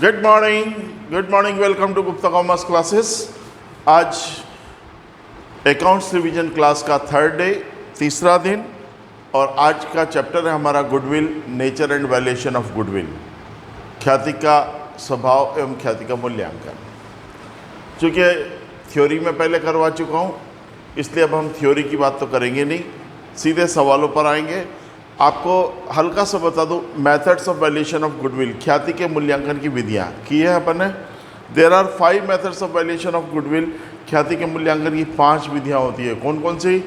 Good morning, welcome to Gupta commerce classes. आज accounts revision class का third day, तीसरा दिन, और आज का चैप्टर है हमारा goodwill, nature and valuation of goodwill, ख्याति का स्वभाव एवं ख्याति का मूल्यांकन। चूँकि थ्योरी में पहले करवा चुका हूँ, इसलिए अब हम थ्योरी की बात तो करेंगे नहीं, सीधे सवालों पर आएंगे। आपको हल्का सा बता दूं, methods of valuation of goodwill, ख्याति के मूल्यांकन की विधियाँ की है अपन ने। There are 5 methods of valuation of goodwill, ख्याति के मूल्यांकन की 5 विधियाँ होती है। कौन कौन सी?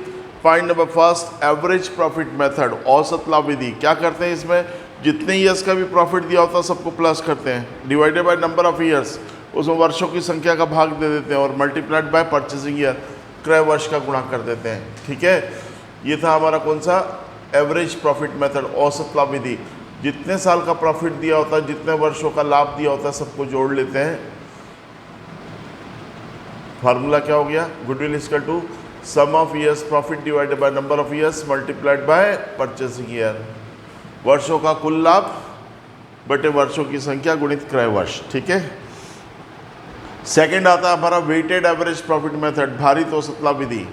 Point number first, average profit method, औसत लाभ विधि। क्या करते हैं इसमें? जितने ईयर्स का भी प्रॉफिट दिया होता है सबको प्लस करते हैं, divided by number of years, उसमें वर्षों की संख्या का भाग दे देते हैं, और मल्टीप्लाइड बाय परचेसिंग ईयर, क्रय वर्ष का गुणा कर देते हैं। ठीक है, ये था हमारा कौन सा? एवरेज प्रॉफिट मेथड, औसत लाभ विधि। जितने साल का प्रॉफिट दिया होता है, जितने वर्षों का लाभ दिया होता है, सबको जोड़ लेते हैं। फार्मूला क्या हो गया? Goodwill equal to sum of years profit divided by number of years multiplied by purchasing year. वर्षों का कुल लाभ बटे वर्षों की संख्या गुणित क्रय वर्ष। ठीक है। सेकंड आता है हमारा वेटेड एवरेज प्रॉफिट मेथड, भारित औसत लाभ विधि।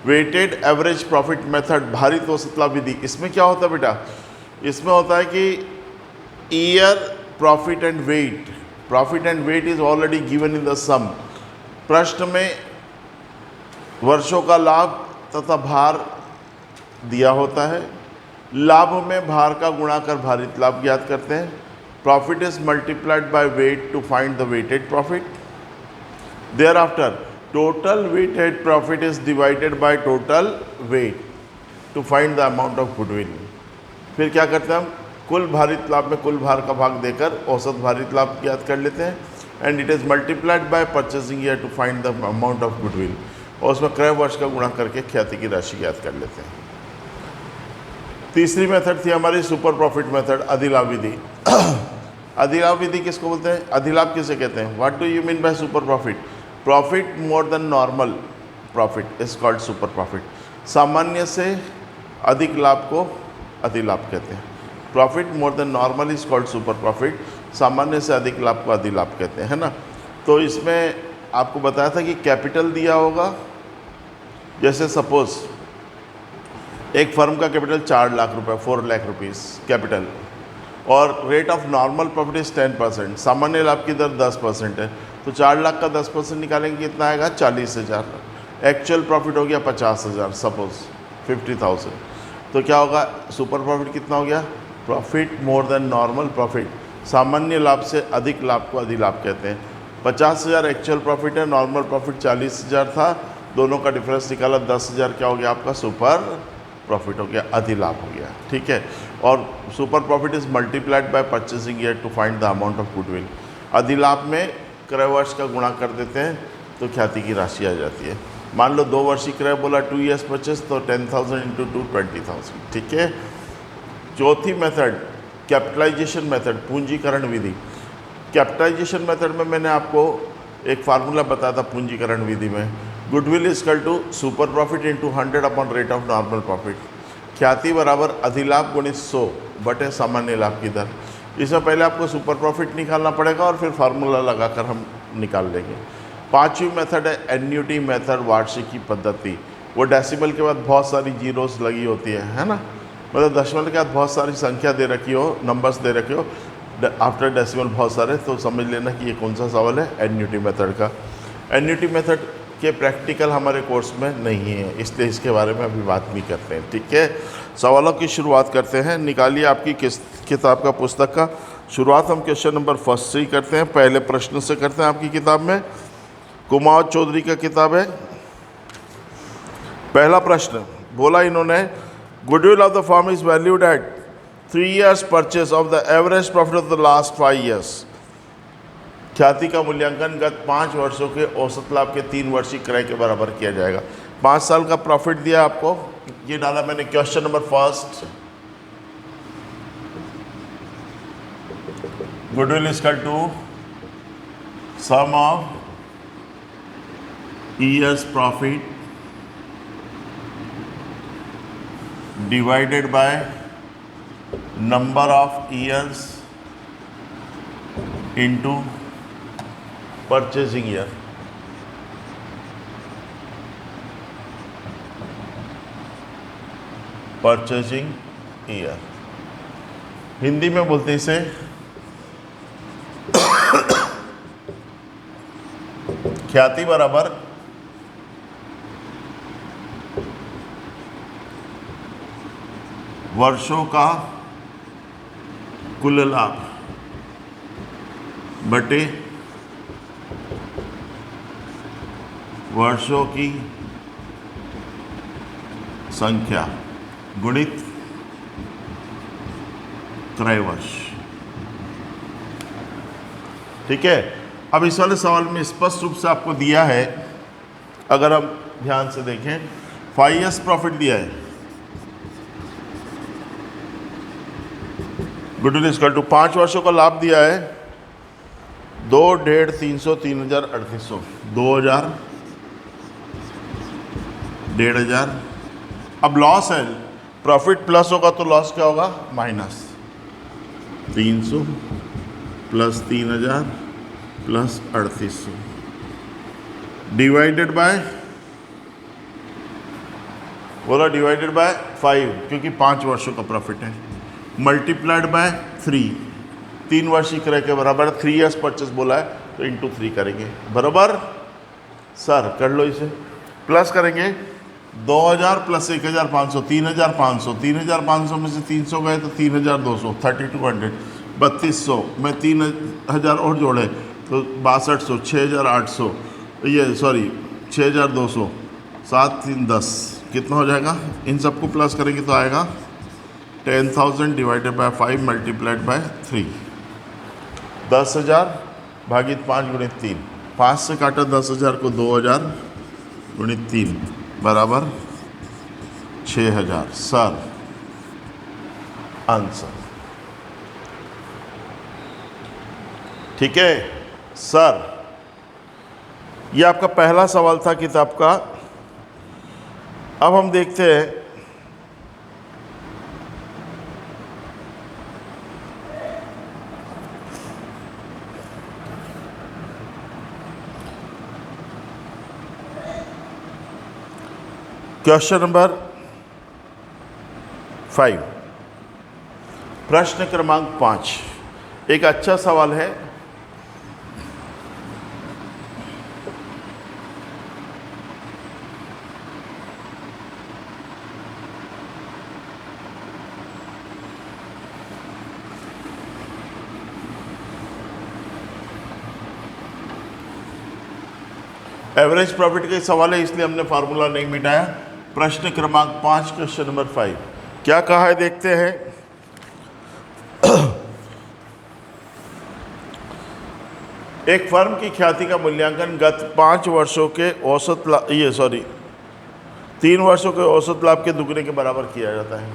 वेटेड एवरेज प्रॉफिट मेथड, भारित औसत लाभ विधि। इसमें क्या होता है बेटा? इसमें होता है कि year profit and weight, profit and weight is already given in the sum. प्रश्न में वर्षों का लाभ तथा भार दिया होता है, लाभ में भार का गुणा कर भारित लाभ ज्ञात करते हैं। Profit is multiplied by weight to find the weighted profit. Thereafter total weighted profit is divided by total weight to find the amount of goodwill। फिर क्या करते हैं हम? कुल भारित लाभ में कुल भार का भाग देकर औसत भारित लाभ ज्ञात कर लेते हैं, and it is multiplied by purchasing year to find the amount of goodwill, और उसमें क्रय वर्ष का गुणा करके ख्याति की राशि ज्ञात कर लेते हैं। तीसरी मेथड थी हमारी सुपर प्रॉफिट मेथड, अधिलाभ विधि। अधिलाभ विधि किसको बोलते हैं? अधिलाभ किसे कहते हैं? What do you mean by super profit? Profit more than normal profit is called super profit. सामान्य से अधिक लाभ को अधिलाभ कहते हैं। Profit more than normal is called super profit, सामान्य से अधिक लाभ को अधिलाभ कहते हैं, है ना। तो इसमें आपको बताया था कि कैपिटल दिया होगा, जैसे सपोज एक फर्म का कैपिटल 4 लाख रुपए, 4 लाख रुपीज़ कैपिटल, और rate of normal profit is 10%, सामान्य लाभ की दर 10% है, तो 4 लाख का 10% निकालेंगे कितना आएगा? 40,000। एक्चुअल प्रॉफिट हो गया 50,000, सपोज 50,000। तो क्या होगा? सुपर प्रॉफिट कितना हो गया? Profit more than normal profit, सामान्य लाभ से अधिक लाभ को अधिलाभ कहते हैं। 50,000 एक्चुअल प्रॉफिट है, नॉर्मल प्रॉफिट 40,000 था, दोनों का डिफरेंस निकाला 10,000, क्या हो गया आपका? सुपर प्रॉफिट हो गया, अधिलाभ हो गया। ठीक है। और super profit is multiplied by purchasing year to find the amount of goodwill. अधिलाभ में क्रय वर्ष का गुणा कर देते हैं तो ख्याति की राशि आ जाती है। मान लो 2 वर्षीय क्रय बोला, 2 ईयर्स परचेस, तो 10,000 इंटू 2 20,000। ठीक है। चौथी मेथड कैपिटलाइजेशन मेथड, पूंजीकरण विधि। कैपिटलाइजेशन मेथड में मैंने आपको एक फार्मूला बताया था पूंजीकरण विधि में, goodwill is equal to super profit into 100 upon rate of normal profit. ख्याति बराबर अधिलाभ गुणित 100 बटे सामान्य लाभ की दर। इसमें पहले आपको सुपर प्रॉफिट निकालना पड़ेगा और फिर फार्मूला लगाकर हम निकाल लेंगे। पांचवी मेथड है एन्युटी मेथड, वार्षिकी पद्धति। वो डेसिमल के बाद बहुत सारी जीरोस लगी होती है ना, मतलब दशमलव के बाद बहुत सारी संख्या दे रखी हो, नंबर्स दे रखे हो, आफ्टर डेसिमल बहुत सारे, तो समझ लेना कि ये कौन सा सवाल है? एन्युटी मेथड का। एन्युटी मेथड के प्रैक्टिकल हमारे कोर्स में नहीं है, इसलिए इसके बारे में अभी बात नहीं करते हैं। ठीक है। सवालों की शुरुआत करते हैं। निकालिए आपकी किस किताब का, पुस्तक का। शुरुआत हम क्वेश्चन नंबर फर्स्ट से ही करते हैं, पहले प्रश्न से करते हैं। आपकी किताब में कुमार चौधरी का किताब है। पहला प्रश्न बोला इन्होंने, goodwill of the firm is valued at 3 years purchase of the average profit of the last 5 years। ख्याति का मूल्यांकन गत 5 वर्षों के औसत लाभ के 3 वर्षीय क्रय के बराबर किया जाएगा। 5 साल का प्रॉफिट दिया आपको, ये डाला मैंने question number first. Goodwill is equal to sum of years profit divided by number of years into purchasing year. Purchasing year Hindi में बोलते हैं इसे ख्याति बराबर वर्षों का कुल लाभ बटे वर्षों की संख्या गुणित क्रय वर्ष। ठीक है। अब इस वाले सवाल में स्पष्ट रूप से आपको दिया है, अगर हम ध्यान से देखें, 5 years प्रॉफिट दिया है, गुडविल इक्वल टू 5 वर्षों का लाभ दिया है, 2, 1.5, 300, 3000, 3800, 2000, 1500। अब लॉस है, प्रॉफिट प्लस होगा तो लॉस क्या होगा? Minus. 300 plus 3000 plus 3800 divided by, बोला डिवाइडेड बाय 5, क्योंकि 5 वर्षों का प्रॉफिट है, मल्टीप्लाइड बाय 3 वर्ष की क्रय के बराबर। 3 years परचेस बोला है तो इंटू 3 करेंगे, बराबर। सर कर लो इसे, प्लस करेंगे 2000 प्लस 1500, 3500, 3500 में से 300 गए तो 3200, 3200, 3200 में 3000 और जोड़े तो 6200, 6800, ये सॉरी 6200, 7 3 10, कितना हो जाएगा? इन सबको प्लस करेंगे तो आएगा 10,000 डिवाइडेड बाय 5 मल्टीप्लाइड बाय 3। 10,000 भागित 5 गुणित 3, 5 से काटा 10,000 को, 2000 गुणित 3 बराबर 6,000। Sir answer. ठीक है सर, ये आपका पहला सवाल था किताब का। अब हम देखते हैं क्वेश्चन नंबर 5, प्रश्न क्रमांक 5 एक अच्छा सवाल है। एवरेज प्रॉफिट का सवाल है, इसलिए हमने फार्मूला नहीं मिटाया। प्रश्न क्रमांक 5 क्वेश्चन नंबर 5 क्या कहा है देखते हैं। एक फर्म की ख्याति का मूल्यांकन गत 5 वर्षों के औसत लाभ, 3 वर्षों के औसत लाभ के दुगने के बराबर किया जाता है।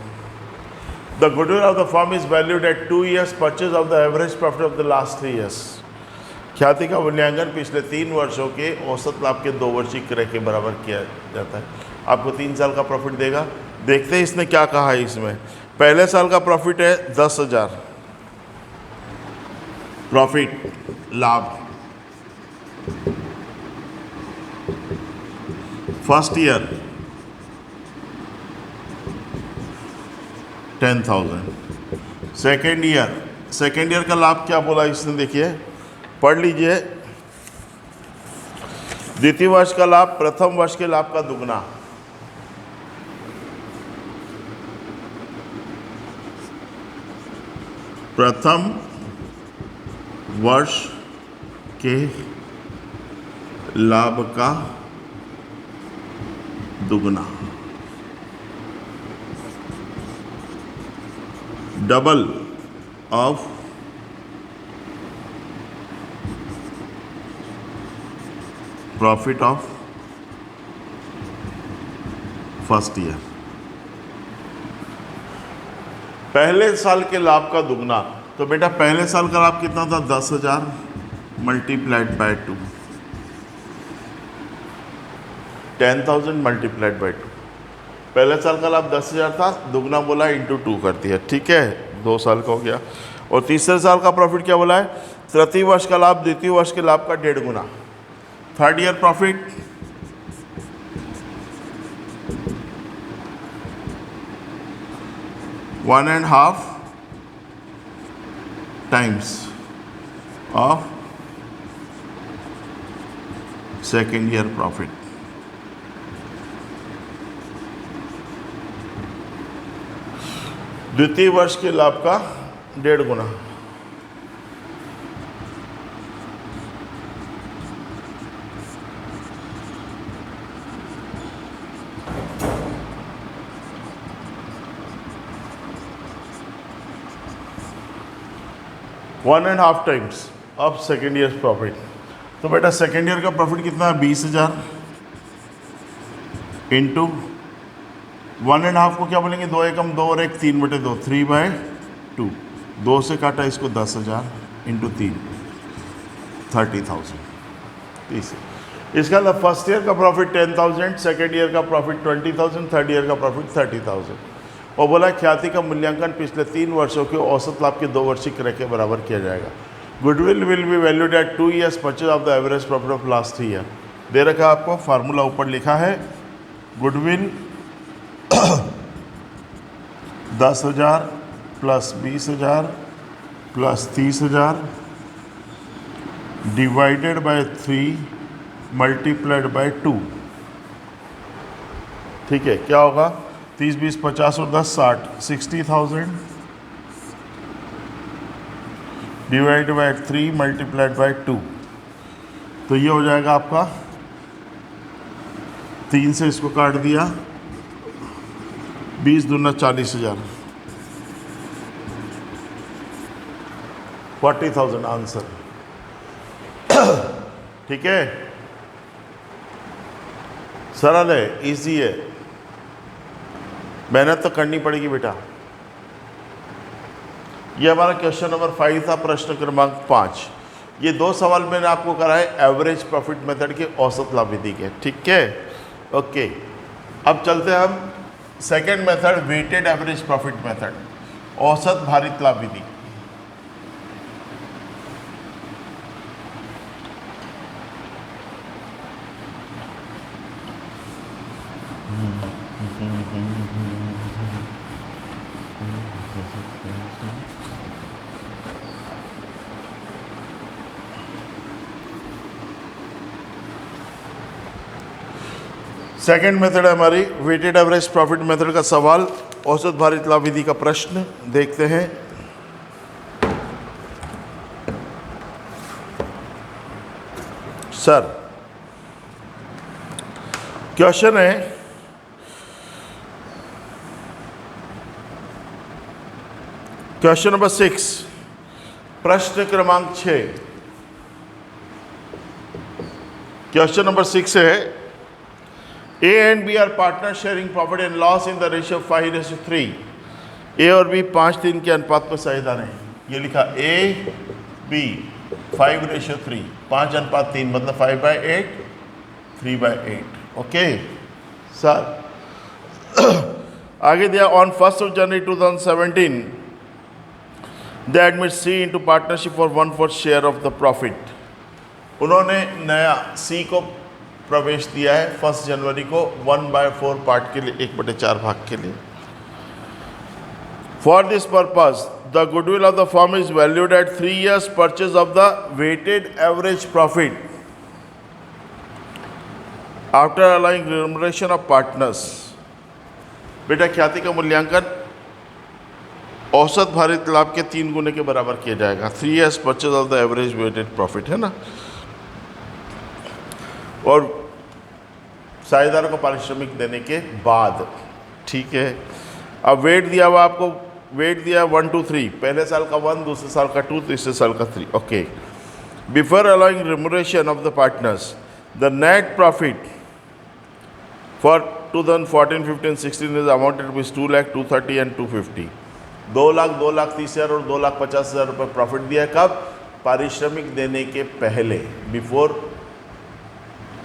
The goodwill of the firm is valued at 2 years purchase of the average profit of the last 3 years। ख्याति का मूल्यांकन पिछले 3 वर्षों के औसत लाभ के 2 वर्षीय क्रय के बराबर किया जाता है। आपको 3 साल का प्रॉफिट देगा। देखते हैं इसने क्या कहा है इसमें। पहले साल का प्रॉफिट है 10,000, प्रॉफिट लाभ। First year 10,000। सेकेंड ईयर का लाभ क्या बोला इसने, देखिए पढ़ लीजिए। द्वितीय वर्ष का लाभ प्रथम वर्ष के लाभ का दुगना। प्रथम वर्ष के लाभ का दुगना, double of profit of first year. पहले साल के लाभ का दुगना, तो बेटा पहले साल का लाभ कितना था? 10,000 मल्टीप्लाइड बाय 2, 10,000 मल्टीप्लाइड बाय 2। पहले साल का लाभ 10,000 था, दुगना बोला इंटू 2 कर दिया। ठीक है, 2 साल का हो गया। और तीसरे साल का प्रॉफिट क्या बोला है? तृतीय वर्ष का लाभ द्वितीय वर्ष के लाभ का 1.5 गुना। Third year profit 1.5 times of second year profit। द्वितीय वर्ष के लाभ का 1.5 गुना। One and half times of second year profit. तो बेटा सेकेंड ईयर का प्रॉफिट कितना है? 20,000 इंटू 1.5 को क्या बोलेंगे? 2 एकम 2 और 1 3/2 3/2। 2 से काटा इसको 10,000 इंटू 3 30,000। इसका मतलब फर्स्ट ईयर का प्रॉफिट 10,000, सेकेंड ईयर का प्रॉफिट 20,000, थर्ड ईयर का प्रॉफिट 30,000। और बोला ख्याति का मूल्यांकन पिछले 3 वर्षों के औसत लाभ के 2 वर्षीय क्रय के बराबर किया जाएगा। Goodwill will be valued at 2 years purchase of the average profit of last year. दे रखा है आपको, फार्मूला ऊपर लिखा है। Goodwill 10,000 plus 20,000 plus 30,000 divided by 3 multiplied by 2। ठीक है, क्या होगा? 30 20 50 और 10 60 60,000 डिवाइड बाय 3 मल्टीप्लाइड बाय 2। तो ये हो जाएगा आपका, 3 से इसको काट दिया, 20 दूना 40,000, 40,000 आंसर। ठीक है, सरल है, इजी है, मेहनत तो करनी पड़ेगी बेटा। ये हमारा क्वेश्चन नंबर 5 था, प्रश्न क्रमांक 5। ये 2 सवाल मैंने आपको कराए एवरेज प्रॉफिट मेथड के औसत लाभ विधि के। ठीक है, ओके। अब चलते हैं हम second method, weighted average profit method, औसत भारित लाभ विधि। सेकेंड मेथड है हमारी वेटेड एवरेज प्रॉफिट मेथड का सवाल, औसत भारित लाभ विधि का प्रश्न देखते हैं। सर, क्वेश्चन है, क्वेश्चन नंबर 6, प्रश्न क्रमांक 6। क्वेश्चन नंबर 6 है, A and B are partners sharing profit and loss in the ratio 5:3। A और B 5:3 के अनुपात में साझेदार हैं। ये लिखा A B 5:3, 5:3 मतलब 5/8 3/8। Okay sir. आगे दिया, on 1 January 2017 they admit C into partnership for 1/4 share of the profit। उन्होंने नया C को प्रवेश दिया है 1 जनवरी को 1/4 पार्ट के लिए, 1/4 भाग के लिए। For this purpose the goodwill of the firm is valued at 3 years purchase of the weighted average profit after allowing remuneration of partners. बेटा ख्याति का मूल्यांकन औसत भारित लाभ के 3 गुने के बराबर किया जाएगा। 3 years purchase of the average weighted profit है ना, और साझेदारों को पारिश्रमिक देने के बाद। ठीक है, अब वेट दिया हुआ आपको, वेट दिया 1 2 3, पहले साल का 1, दूसरे साल का 2, तीसरे साल का 3। Okay, before allowing remuneration of the partners the net profit for 2014 15 16 is amounted to 2 lakh 230 and 250। 2 lakh 2,30,000 और 2,50,000 रुपये प्रॉफिट दिया है। कब? पारिश्रमिक देने के पहले, before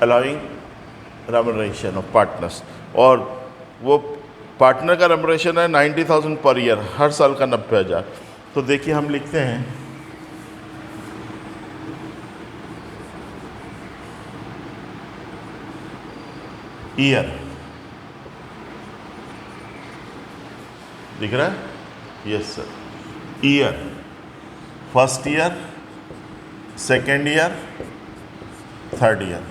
allowing remuneration of partners. और वो पार्टनर का रेम्यूनरेशन है 90,000 पर ईयर, हर साल का 90,000। तो देखिए हम लिखते हैं ईयर दिख रहा है? Yes sir, year, first year, second year, third year.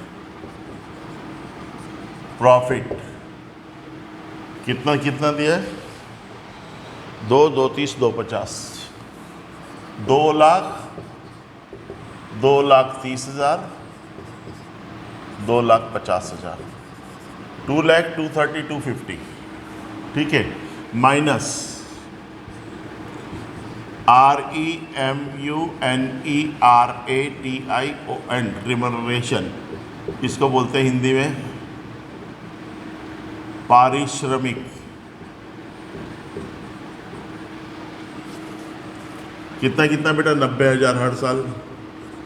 Profit कितना कितना दिया है? 2, 2, 30, 250, 2,00,000, 2,30,000, 2,50,000, 2,00,000, 230, 250, ठीक है। माइनस REMUNERATION, रिमनरेशन, इसको बोलते हैं हिंदी में पारिश्रमिक। कितना कितना बेटा? 90,000 हर साल,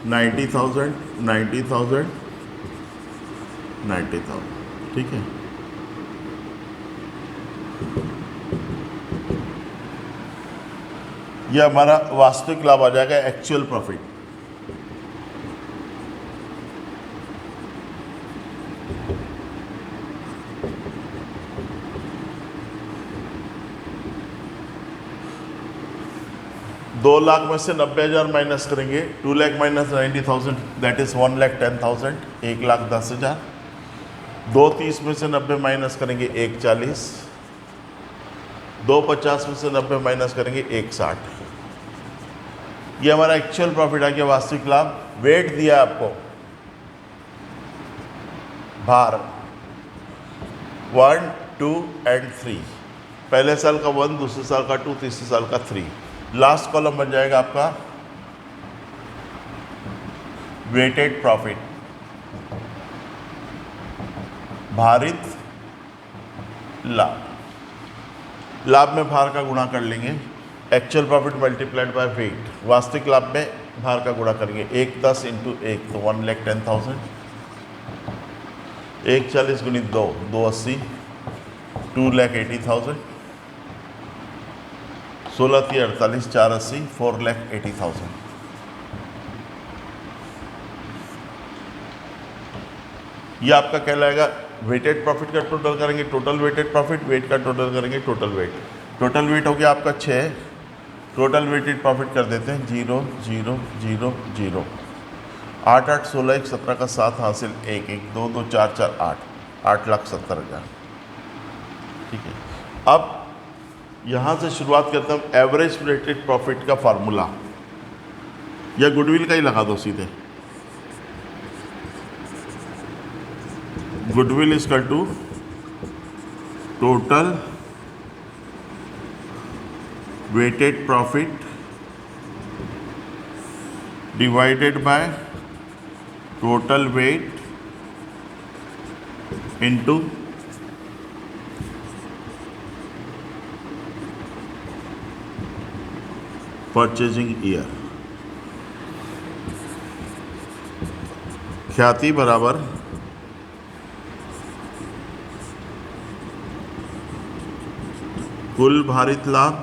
90,000, 90,000, 90,000, ठीक है। यह हमारा वास्तविक लाभ आ जाएगा, एक्चुअल प्रॉफिट। दो लाख में से 90,000 माइनस करेंगे, 2,00,000 माइनस 90,000, दैट इज 1,10,000, 1,10,000। 2,30 में से 90 माइनस करेंगे 1,40, 2,50 में से 90 माइनस करेंगे 1,60। ये हमारा एक्चुअल प्रॉफिट आ गया, वास्तविक लाभ। वेट दिया आपको, भार 1, 2 एंड 3। पहले साल का 1, दूसरे साल का 2, तीसरे साल का 3। लास्ट कॉलम बन जाएगा आपका वेटेड प्रॉफिट, भारित लाभ। लाभ में भार का गुणा कर लेंगे, actual profit multiplied by wait. वास्तविक लाभ में भार का गुणा करेंगे, 1,10 इंटू 1 तो 1,10,000, 1,40 गुणित 2, 2,80, 2,80,000, 16,48, 4,80, 4,80,000। ये आपका कहलाएगा वेटेड प्रॉफिट का टोटल करेंगे, टोटल वेटेड प्रॉफिट, वेट का टोटल करेंगे, टोटल वेट। टोटल वेट हो गया आपका 6, टोटल वेटेड प्रॉफिट कर देते हैं 0, 0, 0, 0, 8, 8, 16, 1, 17 का 7 हासिल, 1, 1, 2, 2, 4, 4, 8, 8,70,000, ठीक है। अब यहाँ से शुरुआत करते हैं एवरेज वेटेड प्रॉफिट का फार्मूला, या गुडविल का ही लगा दो सीधे। Goodwill is equal to total weighted profit divided by total weight into purchasing year. ख्याति बराबर कुल भारित लाभ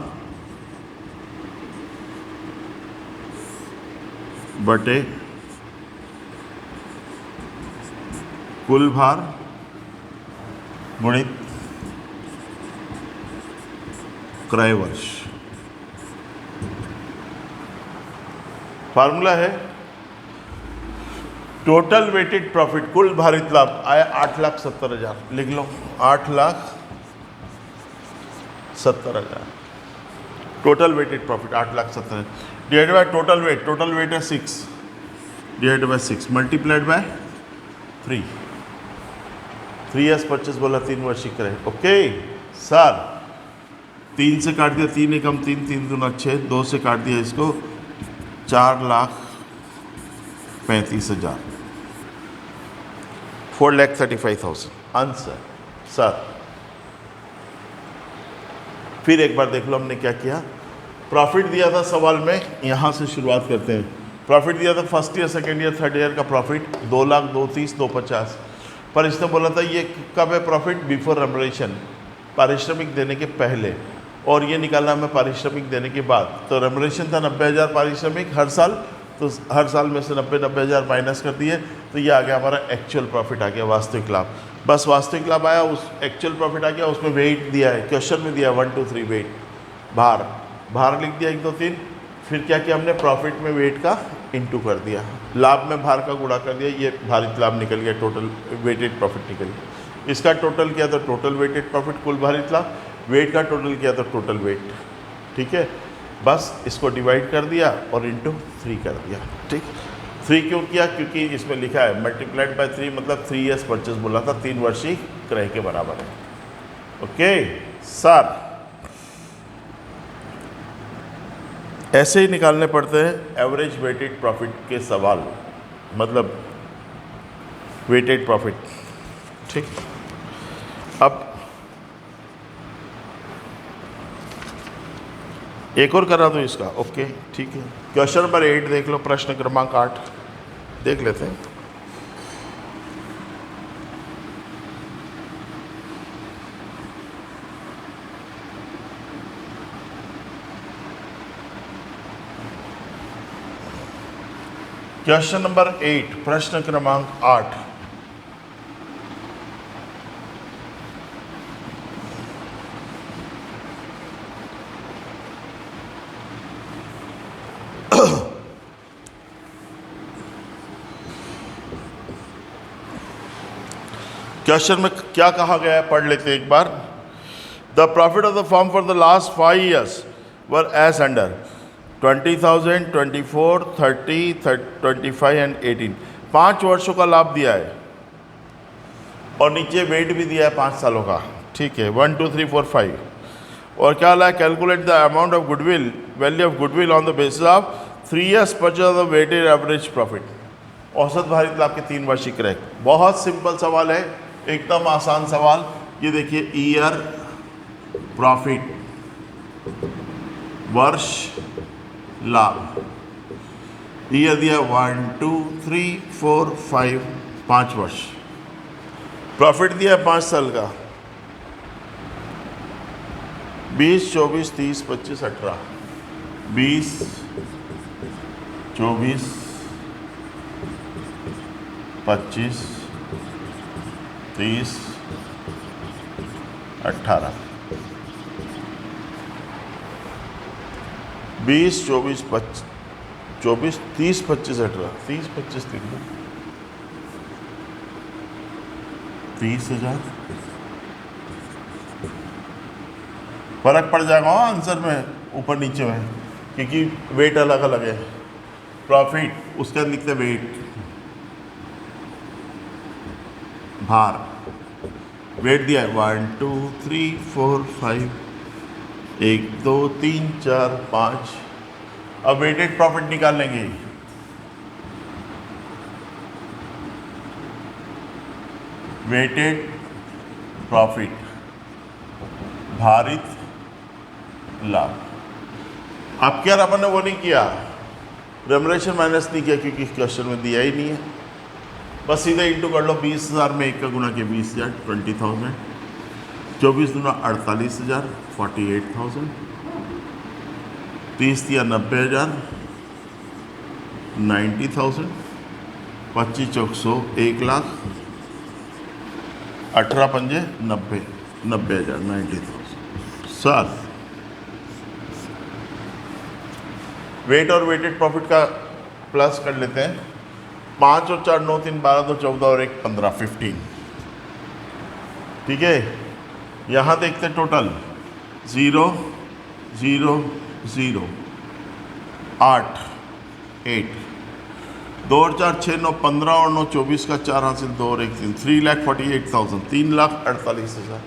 बटे कुल भार गुणित क्रय वर्ष। फार्मूला है टोटल वेटेड प्रॉफिट, कुल भारित लाभ आया 8,70,000, लिख लो 8,70,000। Total weighted profit 8,70,000 divided by total weight, total weight है 6 divided by 6 multiplied by 3। 3 years purchase बोला, 3 वर्ष करे। ओके सर, 3 से काट दिया, 3 एकम 3, 3 दूना 6, 2 से काट दिया इसको, 4,35,000, 4,35,000 आंसर। सर फिर एक बार देख लो हमने क्या किया। प्रॉफिट दिया था सवाल में, यहाँ से शुरुआत करते हैं। प्रॉफिट दिया था first year, second year, third year का प्रॉफिट 2,00,000, 2,30,000, 2,50,000। पर इसने बोला था ये कब है प्रॉफिट? बिफोर रेम्युनरेशन, पारिश्रमिक देने के पहले, और ये निकालना हमें पारिश्रमिक देने के बाद। तो रेम्युनरेशन था 90,000 पारिश्रमिक हर साल, तो हर साल में से 90,000 माइनस कर दिए, तो ये आ गया हमारा एक्चुअल प्रॉफिट, आ गया वास्तविक लाभ। बस वास्तविक लाभ आया, उस एक्चुअल प्रॉफिट आ गया, उसमें वेट दिया है, क्वेश्चन में दिया है 1 2 3 वेट, भार लिख दिया 1 2 3, फिर क्या किया हमने, प्रॉफिट में वेट का इंटू कर दिया, लाभ में भार का गुणा कर दिया, ये भारित लाभ निकल गया, टोटल वेटेड प्रॉफिट निकल गया। इसका टोटल किया तो टोटल वेटेड प्रॉफिट, कुल भारित लाभ, वेट का टोटल किया तो टोटल वेट। ठीक है, बस इसको डिवाइड कर दिया और इंटू 3 कर दिया। ठीक, 3 क्यों किया, क्योंकि इसमें लिखा है मल्टीप्लाइड बाय 3, मतलब 3 ईयर्स परचेज बोला था, 3 वर्षीय क्रय के बराबर है। ओके सर, ऐसे ही निकालने पड़ते हैं एवरेज वेटेड प्रॉफिट के सवाल, मतलब वेटेड प्रॉफिट। ठीक, अब एक और करा दो इसका। ओके ठीक है, क्वेश्चन नंबर 8 देख लो, प्रश्न क्रमांक 8 देख लेते हैं। क्वेश्चन नंबर 8 प्रश्न क्रमांक 8, क्वेश्चन में क्या कहा गया है पढ़ लेते हैं एक बार। The profit of the firm for the last 5 years were as under 20,000, 24, 30, 25 and 18। 5 वर्षों का लाभ दिया है और नीचे वेट भी दिया है 5 सालों का। ठीक है, 1 2 3 4 5। और क्या ला, calculate the amount of goodwill, value of goodwill on the basis of 3 years purchase of the weighted average profit. औसत भारित लाभ के 3 वर्षीय क्रय। बहुत सिंपल सवाल है, एकदम आसान सवाल। ये देखिए, ईयर प्रॉफिट, वर्ष लाभ, ईयर दिया 1 2 3 4 5, 5 वर्ष। प्रॉफिट दिया 5 साल का, 20 24 30 25 18, 20 24 25 30 18, 20 24 24 30 25 18, 30 25 30,000। फर्क पड़ जाएगा आंसर में, ऊपर नीचे में, क्योंकि वेट अलग अलग है। प्रॉफिट उसके लिखते वेट, भार, वेट दिया है 1 2 3 4 5, 1 2 3 4 5। अब वेटेड प्रॉफिट निकाल लेंगे। वेटेड प्रॉफिट, भारित लाभ। अब क्या अपन ने वो नहीं किया, रेमुनरेशन माइनस नहीं किया, क्योंकि क्वेश्चन में दिया ही नहीं है। बस सीधे इंटू कर लो, 20,000 में 1 का गुना किया 20,000, 20,000, 24 दूना 48,000, 48,000, 30 दिया 90,000, 90,000, 25 चौक 100, 1 लाख, 18 पंजे 90, 90,000, 90,000। सर, वेट और वेटेड प्रॉफिट का प्लस कर लेते हैं। 5 और 4 9 3 12 2 14 और 1 15, 15। ठीक है, यहाँ देखते टोटल 0 0 0 8 8, 2 और 4 6 9 15 और 9 24 का 4 हासिल, 2 और 1 3, 3,48,000, 3,48,000।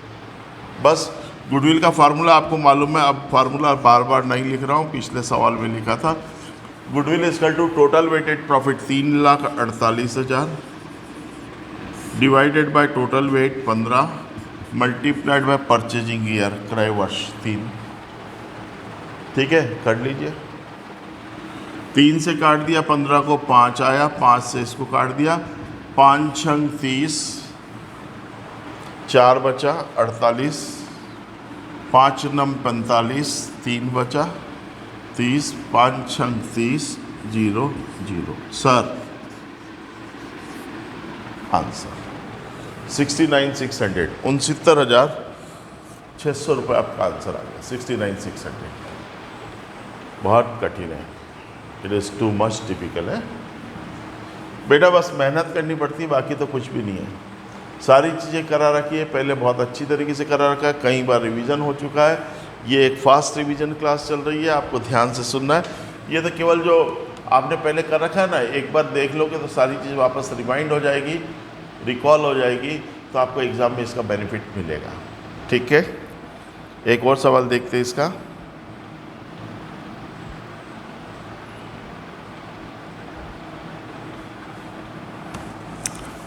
बस गुडविल का फार्मूला आपको मालूम है, अब फार्मूला बार बार नहीं लिख रहा हूँ, पिछले सवाल में लिखा था। Goodwill is equal to total weighted profit 3,48,000 divided by total weight 15 multiplied by purchasing year, क्रय वर्ष 3। ठीक है, कर लीजिए। 3 से काट दिया, 15 को 5 आया, 5 से इसको काट दिया, 5 छंग 30, 4 बचा 48, 5 नम 45, 3 बचा 30, 5 छंग 30, 0 0। सर, आंसर 69,600, 69,600 रुपये आपका आंसर आ गया। 69,600 बहुत कठिन है, it is too much typical है बेटा, बस मेहनत करनी पड़ती है, बाकी तो कुछ भी नहीं है। सारी चीज़ें करा रखी है, पहले बहुत अच्छी तरीके से करा रखा है, कई बार रिवीजन हो चुका है। ये एक फास्ट रिवीजन क्लास चल रही है, आपको ध्यान से सुनना है। ये तो केवल जो आपने पहले कर रखा है ना, एक बार देख लोगे तो सारी चीज़ वापस रिमाइंड हो जाएगी, रिकॉल हो जाएगी, तो आपको एग्ज़ाम में इसका बेनिफिट मिलेगा। ठीक है, एक और सवाल देखते हैं इसका।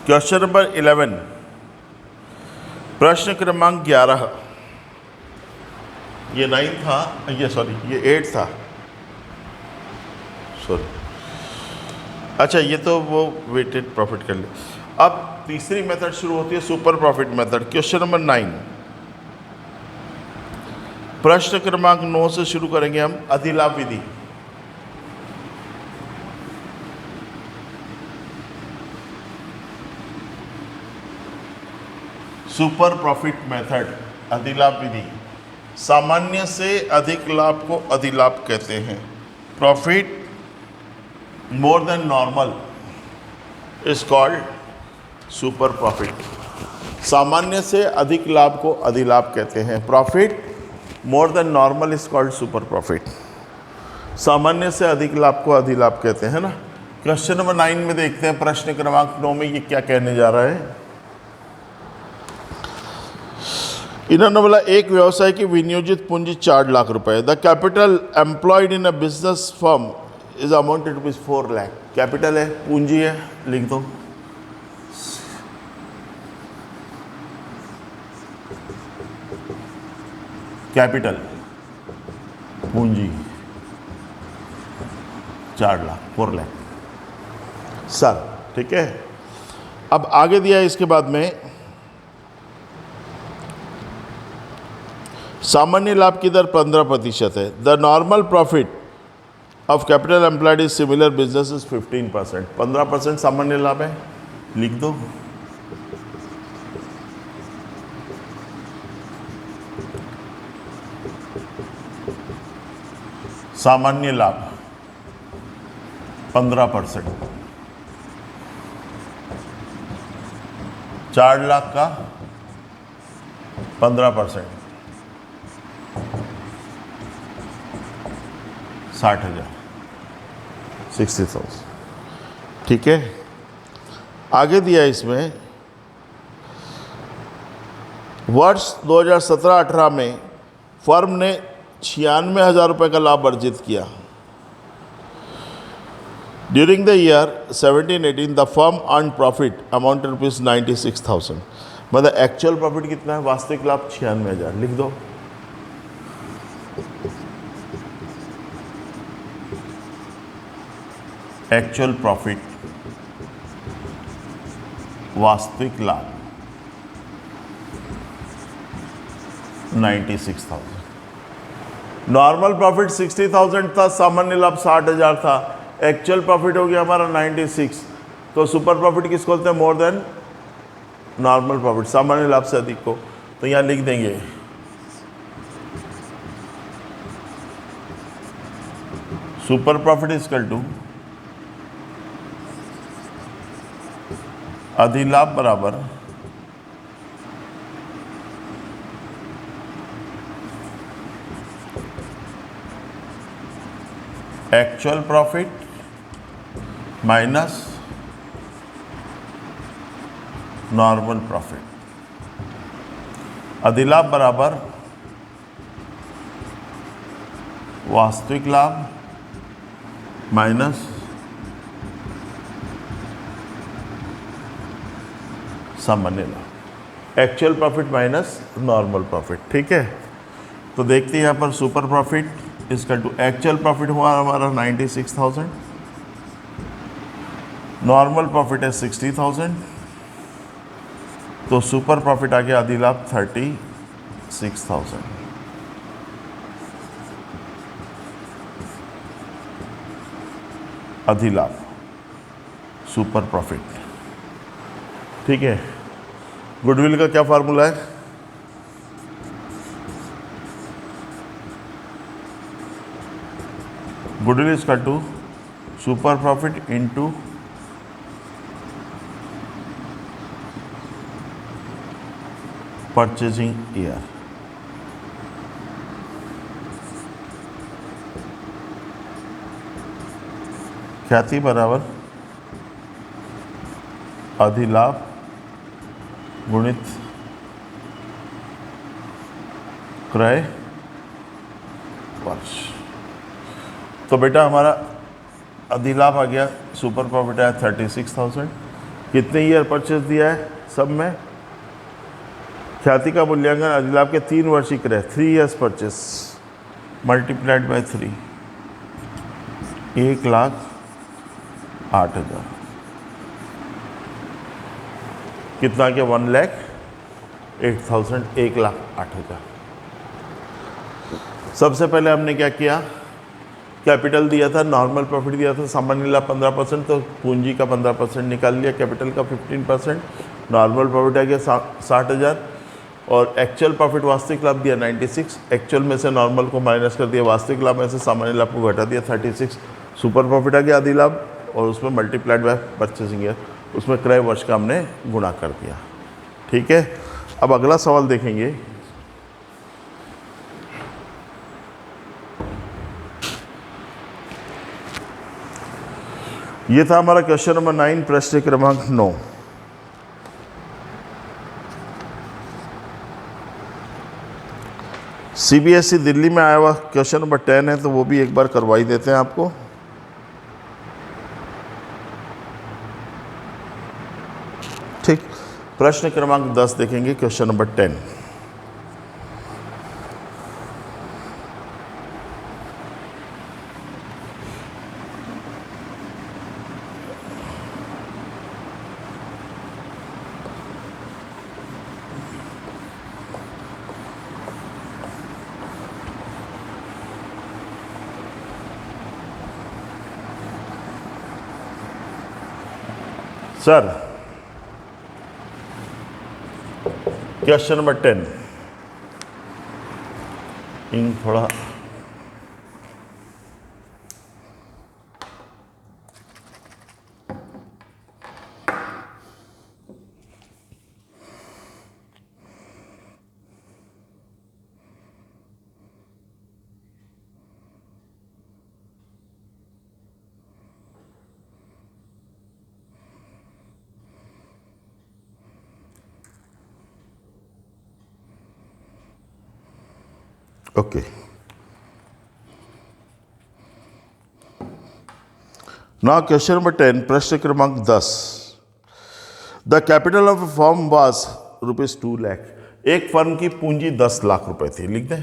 क्वेश्चन नंबर 11, प्रश्न क्रमांक 11, ये 9 था, ये सॉरी ये 8 था, सॉरी, अच्छा ये तो वो वेटेड प्रॉफिट कर ले। अब तीसरी मेथड शुरू होती है, super profit method. Question number 9, प्रश्न क्रमांक 9 से शुरू करेंगे हम। अधिलाभ विधि, सुपर प्रॉफिट मेथड, अधिलाभ विधि। सामान्य से अधिक लाभ को अधिलाभ कहते हैं। Profit more than normal is called super profit. सामान्य से अधिक लाभ को अधिलाभ कहते हैं। Profit more than normal is called super profit. सामान्य से अधिक लाभ को अधिलाभ कहते हैं ना। क्वेश्चन नंबर 9 में देखते हैं, प्रश्न क्रमांक 9 में ये क्या कहने जा रहा है। इन्होंने बोला एक व्यवसाय की विनियोजित पूंजी 4 लाख रुपए। The capital employed in a business firm is amounted to 4 lakh. Capital है, पूंजी है, लिख दो। कैपिटल पूंजी 4 लाख, 4 लाख सर, ठीक है। अब आगे दिया है इसके बाद में, सामान्य लाभ की दर 15% है। The normal profit of capital employed is similar business is 15%। 15% सामान्य लाभ है, लिख दो। सामान्य लाभ 15%, 4 लाख का 15%, 60,000, 60,000, ठीक है। आगे दिया इसमें, वर्ष 2017-18 में फर्म ने 96,000 रुपये का लाभ अर्जित किया। During the year 17-18 the firm earn profit amounted rupees 96,000। मतलब एक्चुअल प्रॉफिट कितना है, वास्तविक लाभ 96,000, लिख दो। एक्चुअल प्रॉफिट, वास्तविक लाभ 96,000। नॉर्मल प्रॉफिट 60,000 था, सामान्य लाभ 60,000 था, एक्चुअल प्रॉफिट हो गया हमारा 96। तो सुपर प्रॉफिट किसको बोलते हैं, मोर देन नॉर्मल प्रॉफिट, सामान्य लाभ से अधिक को। तो यहाँ लिख देंगे super profit is equal to अधिलाभ बराबर actual profit minus normal profit. अधिलाभ बराबर वास्तविक लाभ माइनस सामान्य लाभ। Actual profit minus normal profit, ठीक है। तो देखते हैं यहाँ पर सुपर प्रॉफिट इसका टू एक्चुअल प्रॉफिट हुआ हमारा 96,000, नॉर्मल प्रॉफिट है 60,000, तो सुपर प्रॉफिट आ गया अधिलाभ 36,000। अधिलाभ सुपर प्रॉफिट, ठीक है। गुडविल का क्या फार्मूला है? Goodwill is equal to super profit into purchasing year. ख्याति बराबर अधिलाभ गुणित क्रय वर्ष। तो बेटा हमारा अधिलाभ आ गया, सुपर प्रॉफिट आया 36,000। कितने ईयर परचेज दिया है सब में? ख्याति का मूल्यांकन अधिलाभ के 3 वर्ष ही क्रय, 3 ईयर्स परचेस मल्टीप्लाइड बाय 3, 1,08,000। कितना के 1,08,000, 1,08,000। सबसे पहले हमने क्या किया, कैपिटल दिया था, नॉर्मल प्रॉफिट दिया था, सामान्य लाभ 15%, तो पूंजी का 15% निकाल लिया, कैपिटल का 15%, नॉर्मल प्रॉफिट आ गया 60,000 और एक्चुअल प्रॉफिट वास्तविक लाभ दिया 96। एक्चुअल में से नॉर्मल को माइनस कर दिया, वास्तविक लाभ में से सामान्य लाभ को घटा दिया 36। सुपर प्रॉफिट आ गया अधिलाभ और उसमें मल्टीप्लाइड बाय परचेसिंग ईयर, उसमें क्रय वर्ष का हमने गुणा कर दिया। ठीक है, अब अगला सवाल देखेंगे। ये था हमारा क्वेश्चन नंबर 9, प्रश्न क्रमांक 9। सीबीएसई दिल्ली में आया हुआ क्वेश्चन नंबर 10 है, तो वो भी एक बार करवाई देते हैं आपको। ठीक, प्रश्न क्रमांक 10 देखेंगे, question number 10। Sir question number 10 इन थोड़ा ओके। नाउ क्वेश्चन नंबर 10, प्रश्न क्रमांक 10। The capital of a firm was ₹2 lakh. एक फर्म की पूंजी 10 लाख रुपए थी, लिख दें।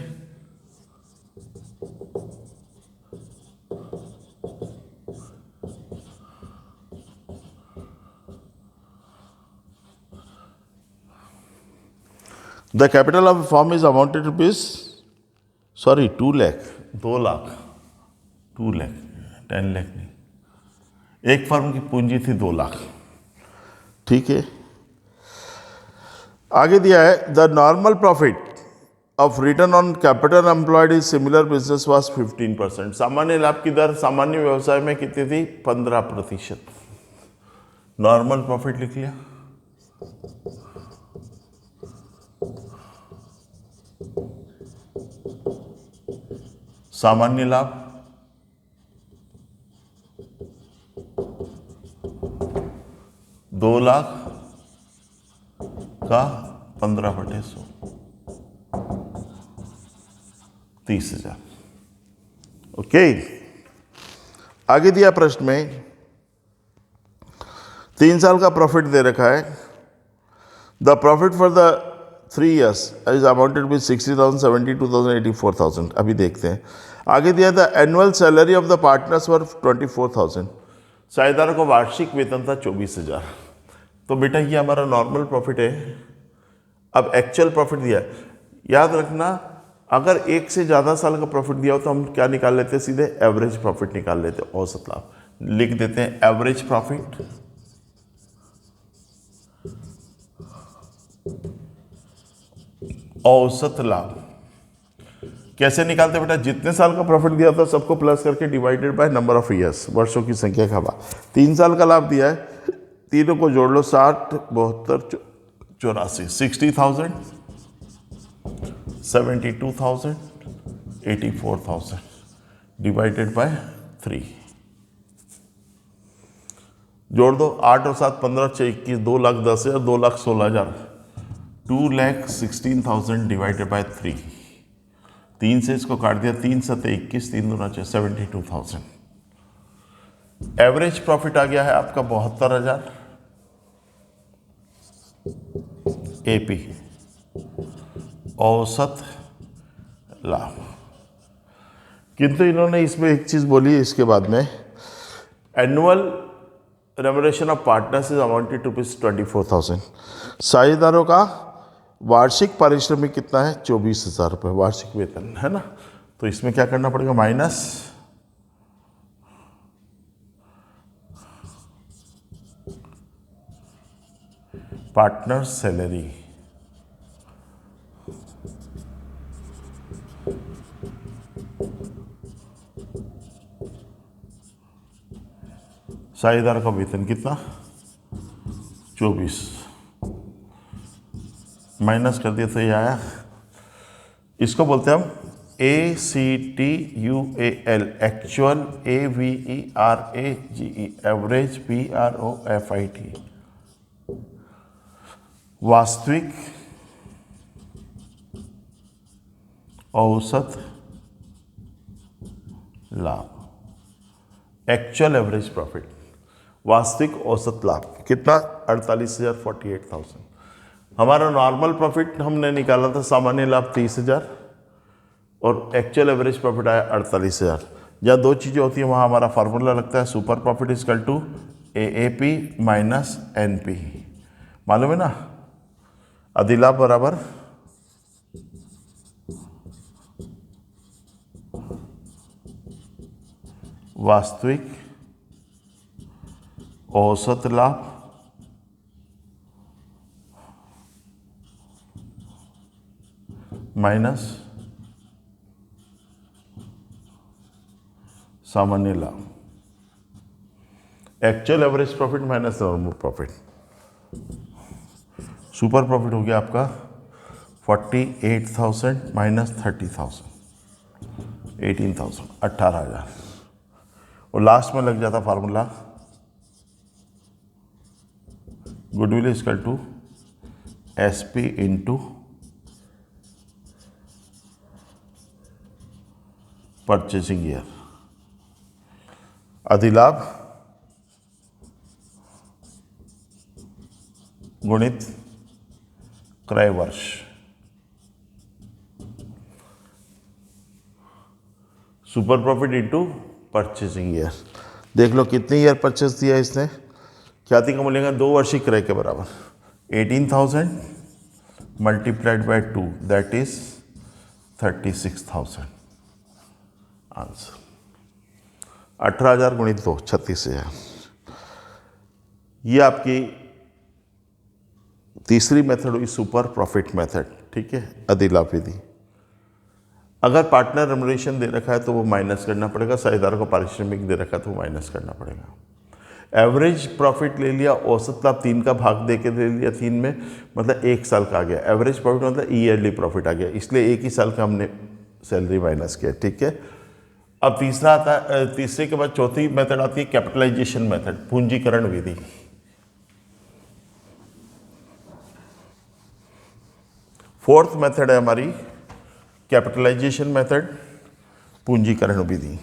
The capital of a firm is amounted ₹2 lakh, 2 lakh, 2 lakh, 10 lakh नहीं। एक फर्म की पूंजी थी 2 लाख। ठीक है, आगे दिया है the normal profit of return on capital employed is similar business was 15%। सामान्य लाभ की दर सामान्य व्यवसाय में कितनी थी? 15%। नॉर्मल प्रॉफिट लिख लिया, सामान्य लाभ ₹2 लाख का 15/100, 30,000। ओके, आगे दिया प्रश्न में 3 साल का प्रॉफिट दे रखा है। The profit for the 3 years is amounted with 60,000, 72,000, 84,000। अभी देखते हैं। आगे दिया था annual salary of the partners were 24,000। साझेदारों को वार्षिक वेतन था 24,000। तो बेटा ये हमारा नॉर्मल प्रॉफिट है। अब एक्चुअल प्रॉफिट दिया है, याद रखना अगर एक से ज़्यादा साल का प्रॉफिट दिया हो तो हम क्या निकाल लेते हैं? सीधे एवरेज प्रॉफिट निकाल लेते हैं, औसत लाभ लिख देते हैं। एवरेज प्रॉफिट औसत लाभ कैसे निकालते बेटा? जितने साल का प्रॉफिट दिया था सबको प्लस करके divided by number of years, वर्षों की संख्या का भाग। 3 साल का लाभ दिया है, तीनों को जोड़ लो, 60, 72, 84, 60,000, 72,000, 84,000 डिवाइडेड बाय 3। जोड़ दो, 8 और 7 15, 6 21, 2,10,000, 2,16,000, 2,16,000 डिवाइडेड बाय 3। 3 से इसको काट दिया, 3 7 21, 3 दूना 6, 72,000। एवरेज प्रॉफिट आ गया है आपका 72,000 एपी, औसत लाभ। किंतु इन्होंने इसमें एक चीज बोली है इसके बाद में, annual remuneration of partners is amounted to 24,000। साझेदारों का वार्षिक पारिश्रमिक कितना है? 24,000 रुपये वार्षिक वेतन है ना। तो इसमें क्या करना पड़ेगा? माइनस पार्टनर सैलरी, साझेदार का वेतन कितना? 24 माइनस कर दिया तो ये आया। इसको बोलते हैं हम ACTUAL, actual, AVERAGE, average, PROFIT, वास्तविक औसत लाभ, एक्चुअल एवरेज प्रॉफिट, वास्तविक औसत लाभ कितना? 48,000, 48,000। हमारा नॉर्मल प्रॉफिट हमने निकाला था, सामान्य लाभ 30,000 और एक्चुअल एवरेज प्रॉफिट आया 48,000। जहाँ दो चीज़ें होती हैं वहाँ हमारा फार्मूला लगता है, super profit is equal to AAP minus NP, मालूम है ना? अधिलाभ बराबर वास्तविक औसत लाभ माइनस सामान्य लाभ, actual average profit minus normal profit. Super profit हो गया आपका 48,000 माइनस 30,000, 18,000, 18,000। और लास्ट में लग जाता formula goodwill is equal to SP into purchasing year, अधिलाभ गुणित क्रय वर्ष। Super profit into purchasing year. देख लो कितने ईयर परचेस दिया इसने, ख्याति का मूल्यांकन 2 वर्षीय क्रय के बराबर, 18,000 multiplied by 2 that is 36,000। Answer 18,000 गुणित 2, 36,000। ये आपकी तीसरी मेथड हुई सुपर प्रॉफिट मेथड, ठीक है, अधिलाभ विधि। अगर पार्टनर रेम्युनरेशन दे रखा है तो वो माइनस करना पड़ेगा, साझेदारों को पारिश्रमिक दे रखा है तो वो माइनस करना पड़ेगा। एवरेज प्रॉफिट ले लिया, औसत लाभ 3 का भाग दे के ले लिया 3 में, मतलब 1 साल का आ गया। एवरेज प्रॉफिट मतलब ईयरली प्रॉफिट आ गया, इसलिए 1 ही साल का हमने सैलरी माइनस किया, ठीक है। अब तीसरा आता है, तीसरे के बाद चौथी मेथड आती है कैपिटलाइजेशन मेथड, पूंजीकरण विधि। फोर्थ मेथड है हमारी कैपिटलाइजेशन मेथड, पूंजीकरण विधि।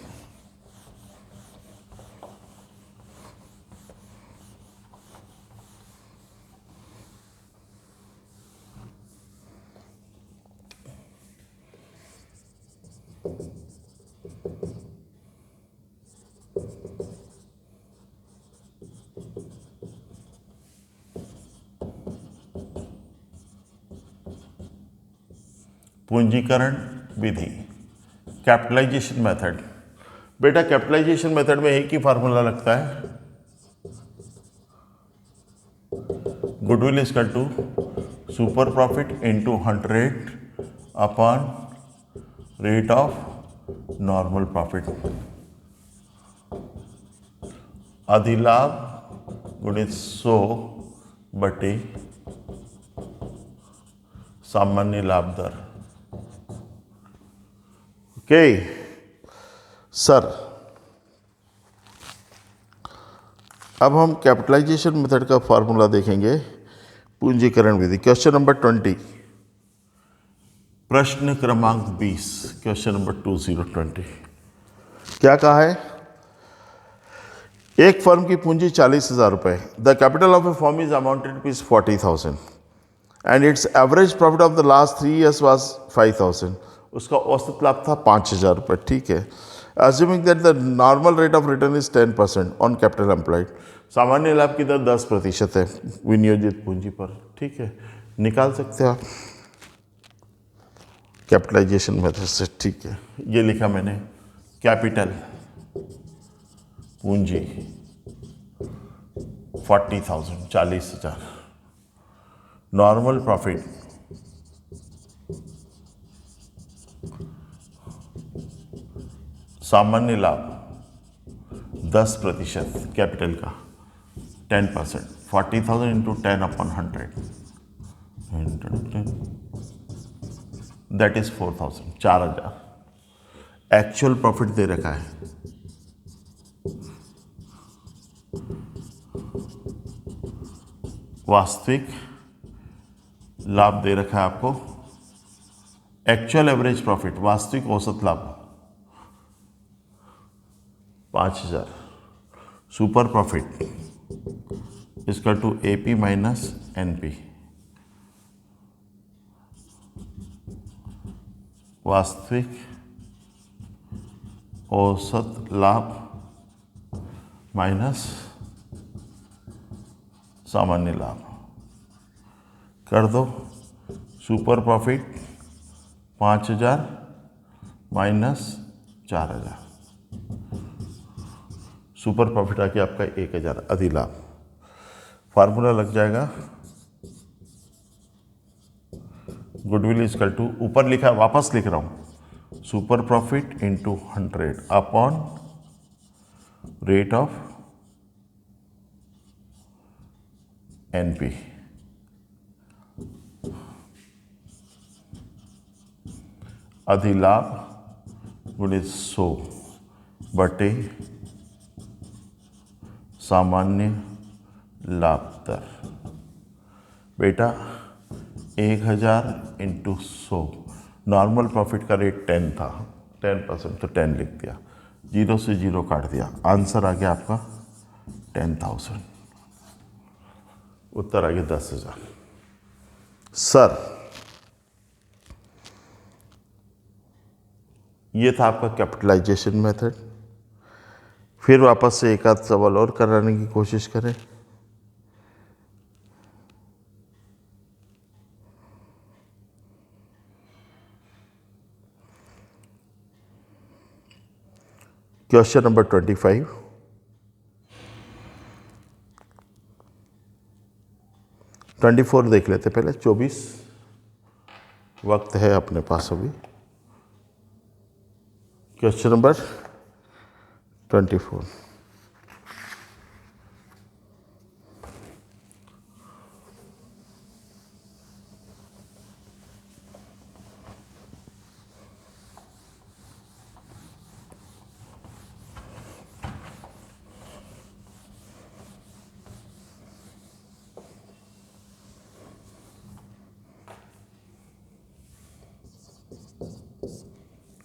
पूंजीकरण विधि, कैपिटलाइजेशन मेथड। बेटा कैपिटलाइजेशन मेथड में एक ही फार्मूला लगता है, goodwill is equal to super profit into 100 upon rate of normal profit, अधिलाभ गुणित 100 बटे सामान्य लाभ दर। ओके सर, अब हम कैपिटलाइजेशन मेथड का फॉर्मूला देखेंगे, पूंजीकरण विधि। क्वेश्चन नंबर 20, प्रश्न क्रमांक 20, क्वेश्चन नंबर 2020। क्या कहा है? एक फर्म की पूंजी 40,000 रुपये। The capital of a firm is amounted to 40,000 and its average profit of the last 3 years was 5,000। उसका औसत लाभ था 5,000 रुपये। ठीक है। Assuming that the normal rate of return is 10% on capital employed. सामान्य लाभ की दर 10% है विनियोजित पूंजी पर। ठीक है, निकाल सकते हो आप कैपिटलाइजेशन मेथड से। ठीक है, ये लिखा मैंने, कैपिटल पूंजी 40,000, 40,000, नॉर्मल प्रॉफिट सामान्य लाभ 10% कैपिटल का, 10%, 40,000 into 10 upon 100, that is 4,000, 4,000। Actual profit दे रखा है, वास्तविक लाभ दे रखा है आपको, एक्चुअल एवरेज प्रॉफिट, वास्तविक औसत लाभ 5,000, सुपर प्रॉफिट इसका टू AP माइनस NP, वास्तविक औसत लाभ माइनस सामान्य लाभ, कर दो। Super profit 5,000 minus 4,000, super profit आके आपका 1,000 अधिलाभ। फार्मूला लग जाएगा, गुडविल इजकल टू, ऊपर लिखा है वापस लिख रहा हूं, super profit into 100 upon rate of NP, अधिलाभ गुणित 100 बटे सामान्य लाभ दर। बेटा 1,000 इंटू 100, नॉर्मल प्रॉफिट का रेट 10 था, 10% तो 10 लिख दिया, 0 से 0 काट दिया, आंसर आ गया आपका 10,000, उत्तर आ गया 10,000। सर, ये था आपका कैपिटलाइजेशन मेथड। फिर वापस से एक आध सवाल और कराने की कोशिश करें। क्वेश्चन नंबर 25, ट्वेंटी 24 देख लेते पहले, 24 वक्त है अपने पास अभी। Question number 24,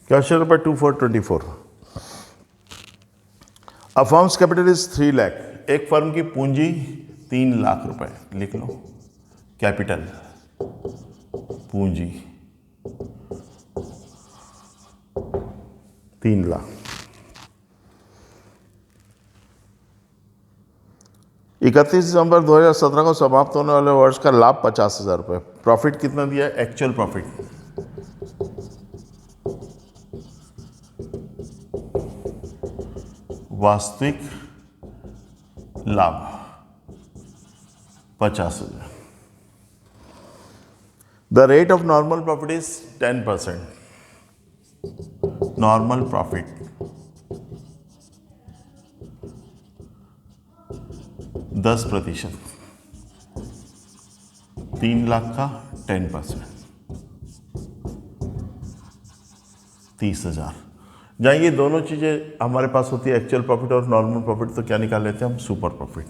question number 2424, a firms capital is 3 lakh. एक फर्म की पूंजी 3 लाख रुपए, लिख लो, कैपिटल पूंजी 3 लाख। 31 दिसंबर 2017 को समाप्त होने वाले वर्ष का लाभ 50,000 रुपये। प्रॉफिट कितना दिया? एक्चुअल प्रॉफिट वास्तविक लाभ 50,000। The rate of normal profit is 10%. Normal profit 10%, 3 lakh का 10%, 30,000. जहाँ ये दोनों चीज़ें हमारे पास होती है, एक्चुअल प्रॉफिट और नॉर्मल प्रॉफिट, तो क्या निकाल लेते हैं हम? Super profit.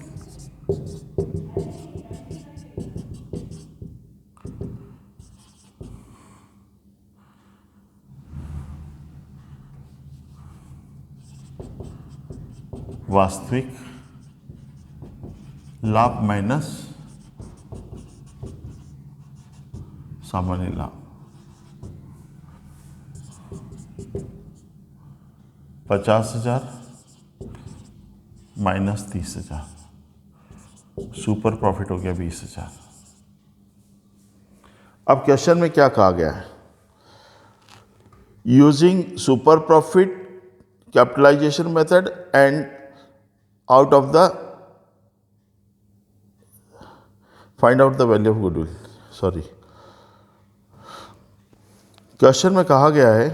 वास्तविक लाभ माइनस सामान्य लाभ. 50,000 माइनस 30,000, सुपर प्रॉफिट हो गया 20,000. अब क्वेश्चन में क्या कहा गया है? Using super profit capitalisation method and out of the find out the value of goodwill. Sorry, question में कहा गया है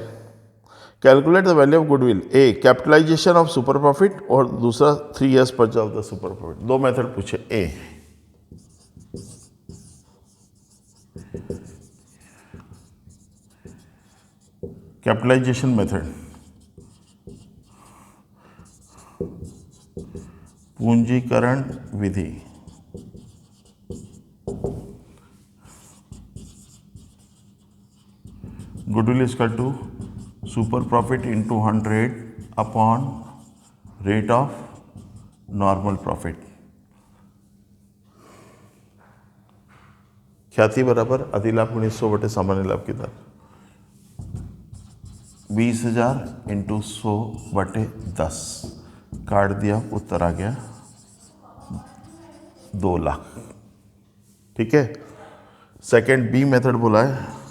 calculate the value of goodwill. A capitalisation of super profit और दूसरा 3 years purchase of the super profit. दो method पूछे. A capitalisation method, पूंजीकरण विधि. Goodwill is equal to super profit into 100 upon rate of normal profit. ख्याति बराबर अधिलाभ गुणित 100 बटे सामान्य लाभ की दर. 20,000 इंटू 100 बटे 10 काट दिया, उत्तर आ गया 2 लाख. ठीक है. सेकेंड बी मेथड बोला है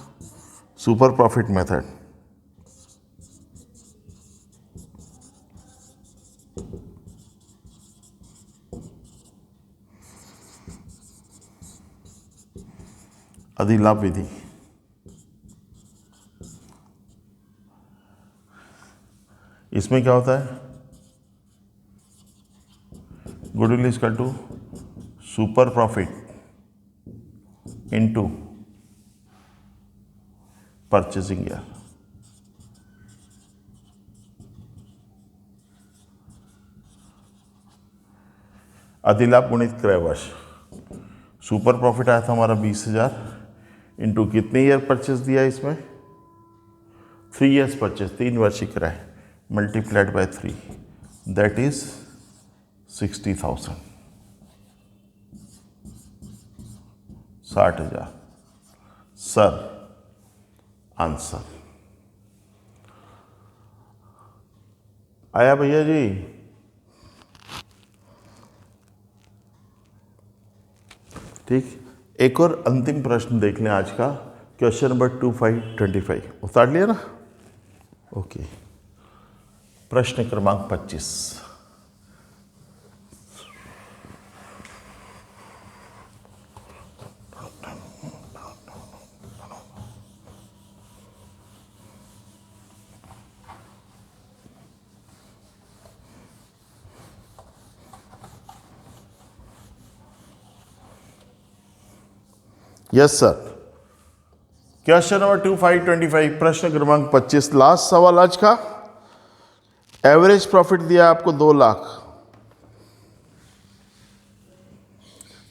सुपर प्रॉफिट मेथड. अधिलाभ विधि. इसमें क्या होता है? Goodwill is equal to super profit into purchasing year. अधिलाभ गुणित क्रय वर्ष. सुपर प्रॉफिट आया था हमारा 20,000 इंटू कितने ईयर परचेज दिया इसमें? 3 years परचेज, 3 वर्ष की क्रय, multiplied by 3, that is 60,000. 60,000. Sir answer आया भैया जी? ठीक. एक और अंतिम प्रश्न देख लें आज का. क्वेश्चन नंबर 2525 उतार लिया ना? ओके. प्रश्न क्रमांक 25. Yes sir. क्वेश्चन नंबर 2525 प्रश्न क्रमांक 25. लास्ट सवाल आज का. एवरेज प्रॉफिट दिया आपको 2 लाख.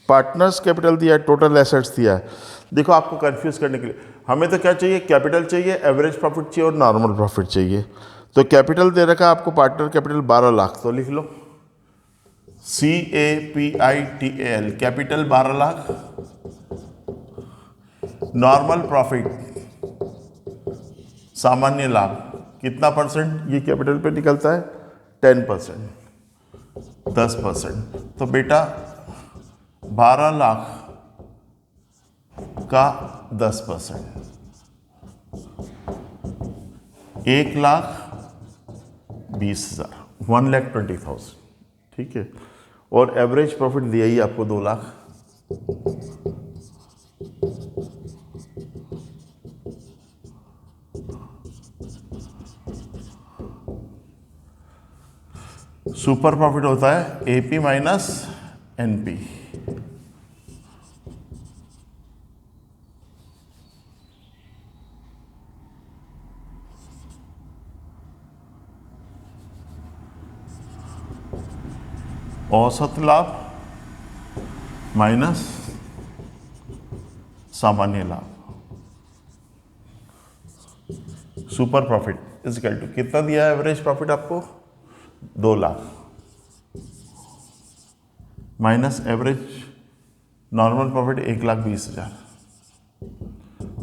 पार्टनर्स कैपिटल दिया है, टोटल एसेट्स दिया है. देखो आपको कंफ्यूज करने के लिए हमें तो क्या चाहिए? कैपिटल चाहिए, एवरेज प्रॉफिट चाहिए और नॉर्मल प्रॉफिट चाहिए. तो कैपिटल दे रखा है आपको पार्टनर कैपिटल 12 लाख, तो लिख लो CAPITAL capital 12 lakh. Normal profit सामान्य लाभ कितना परसेंट ये कैपिटल पे निकलता है? 10%, 10%. तो बेटा 12 लाख का 10%, 1,20,000, 1,20,000. ठीक है. और एवरेज प्रॉफिट दिया ही आपको 2 लाख. सुपर प्रॉफिट होता है एपी माइनस एनपी। औसत लाभ माइनस सामान्य लाभ। Super profit is equal to कितना दिया है एवरेज प्रॉफिट आपको 2 lakh minus average normal profit 1,20,000,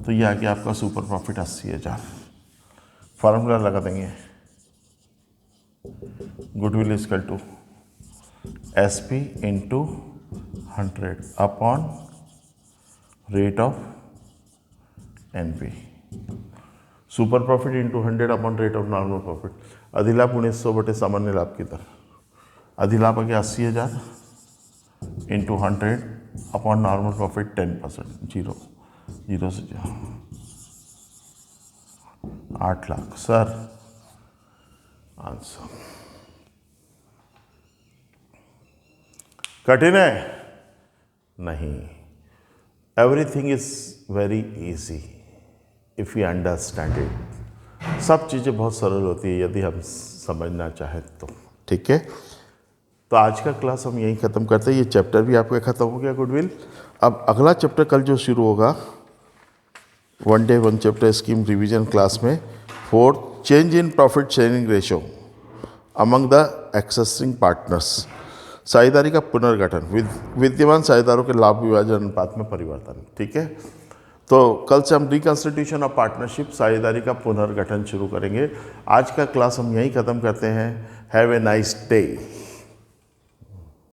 तो ये आ गया आपका सुपर प्रॉफिट 80,000। फॉर्मूला लगा देंगे goodwill is equal to SP into 100 upon rate of NP। Super profit into 100 upon rate of normal profit. अधिलाभ 1900 बटे सामान्य लाभ की दर। अधिलाभ आ गया 80,000 into 100 upon normal profit 10%, zero से 8 लाख। सर आंसर कठिन है नहीं, everything is very easy if you understand it. सब चीज़ें बहुत सरल होती है यदि हम समझना चाहें तो। ठीक है, तो आज का क्लास हम यहीं ख़त्म करते हैं। ये चैप्टर भी आपका ख़त्म हो गया गुडविल। अब अगला चैप्टर कल जो शुरू होगा 1 day 1 chapter scheme revision class में 4th change in profit sharing ratio among the accessing partners. साझेदारी का पुनर्गठन, विद्यमान साझेदारों के लाभ विभाजन अनुपात में परिवर्तन। ठीक है, तो कल से हम रिकंस्टिट्यूशन ऑफ पार्टनरशिप साझेदारी का पुनर्गठन शुरू करेंगे। आज का क्लास हम यहीं ख़त्म करते हैं। Have a nice day.